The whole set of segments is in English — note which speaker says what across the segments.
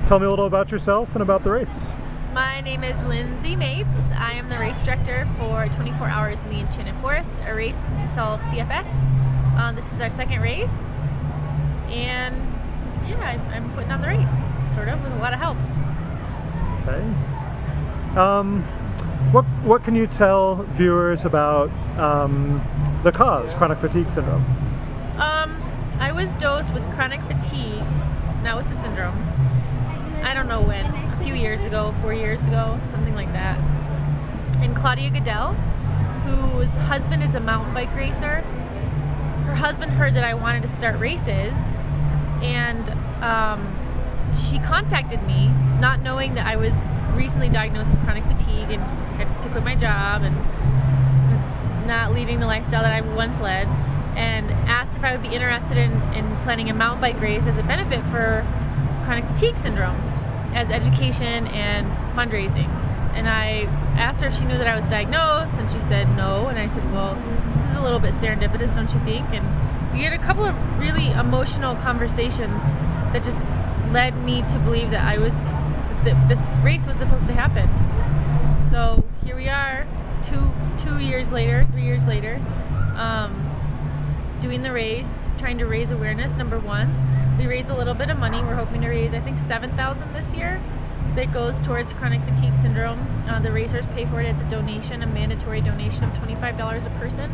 Speaker 1: tell me a little about yourself and about the race.
Speaker 2: My name is Lindsay. I am the race director for 24 Hours in the Enchanted Forest, a race to solve CFS. This is our second race, and yeah, I'm putting on the race, sort of, with a lot of help.
Speaker 1: Okay. What can you tell viewers about the cause, chronic fatigue syndrome?
Speaker 2: I was dosed with chronic fatigue, not with the syndrome. I don't know when, a few years ago, 4 years ago, something like that. And Claudia Goodell, whose husband is a mountain bike racer, her husband heard that I wanted to start races, and she contacted me, not knowing that I was recently diagnosed with chronic fatigue and had to quit my job and was not leading the lifestyle that I once led, and asked if I would be interested in planning a mountain bike race as a benefit for chronic fatigue syndrome, as education and fundraising. And I asked her if she knew that I was diagnosed, and she said no, and I said, well, this is a little bit serendipitous, don't you think? And we had a couple of really emotional conversations that just led me to believe that this race was supposed to happen. So here we are, 3 years later, doing the race, trying to raise awareness, number one. We raised a little bit of money. We're hoping to raise, I think, $7,000 this year that goes towards chronic fatigue syndrome. The racers pay for it. It's a donation, a mandatory donation of $25 a person.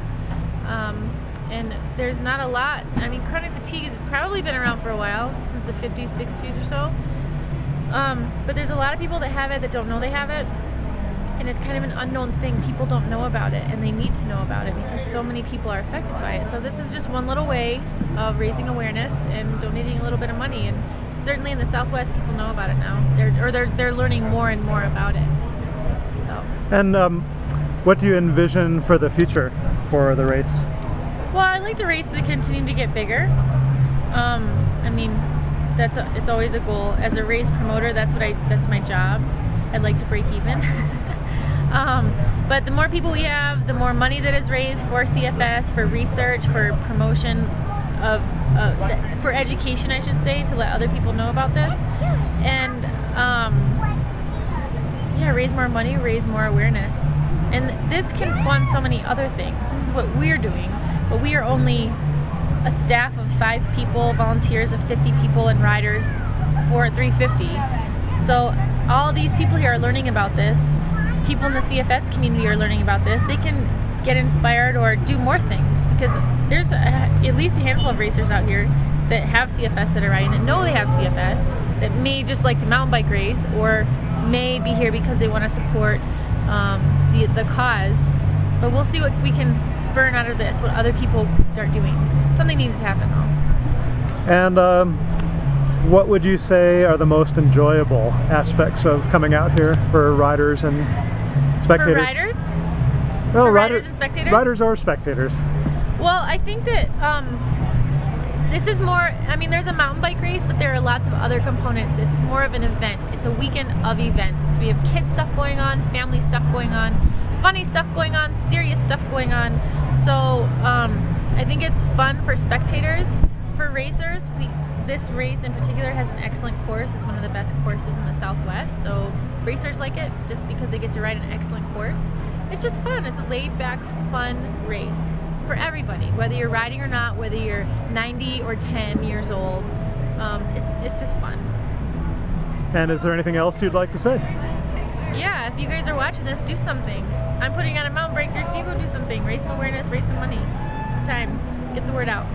Speaker 2: And there's not a lot. I mean, chronic fatigue has probably been around for a while, since the 50s, 60s or so. But there's a lot of people that have it that don't know they have it. And it's kind of an unknown thing. People don't know about it, and they need to know about it because so many people are affected by it. So this is just one little way of raising awareness and donating a little bit of money. And certainly in the Southwest, people know about it now. They're learning more and more about it. So. And
Speaker 1: what do you envision for the future for the race?
Speaker 2: Well, I'd like the race to continue to get bigger. I mean, it's always a goal. As a race promoter, that's my job. I'd like to break even. But the more people we have, the more money that is raised for CFS, for research, for promotion for education, I should say, to let other people know about this. And yeah, raise more money, raise more awareness. And this can spawn so many other things. This is what we're doing, but we are only a staff of 5 people, volunteers of 50 people, and riders for 350. So all these people here are learning about this. People in the CFS community are learning about this. They can get inspired or do more things, because there's at least a handful of racers out here that have CFS that are riding, that know they have CFS, that may just like to mountain bike race, or may be here because they want to support the cause. But we'll see what we can spurn out of this, what other people start doing. Something needs to happen though.
Speaker 1: And what would you say are the most enjoyable aspects of coming out here for riders and spectators?
Speaker 2: For riders?
Speaker 1: Well,
Speaker 2: for riders and spectators?
Speaker 1: Riders or spectators.
Speaker 2: Well, I think that this is more, I mean, there's a mountain bike race, but there are lots of other components. It's more of an event. It's a weekend of events. We have kids stuff going on, family stuff going on, funny stuff going on, serious stuff going on. So I think it's fun for spectators. For racers, this race in particular has an excellent course. It's one of the best courses in the Southwest, so racers like it just because they get to ride an excellent course. It's just fun. It's a laid-back, fun race for everybody, whether you're riding or not, whether you're 90 or 10 years old. It's just fun.
Speaker 1: And is there anything else you'd like to say?
Speaker 2: Yeah, if you guys are watching this, do something. I'm putting on a mountain breaker, so you go do something. Raise some awareness, raise some money. It's time. Get the word out.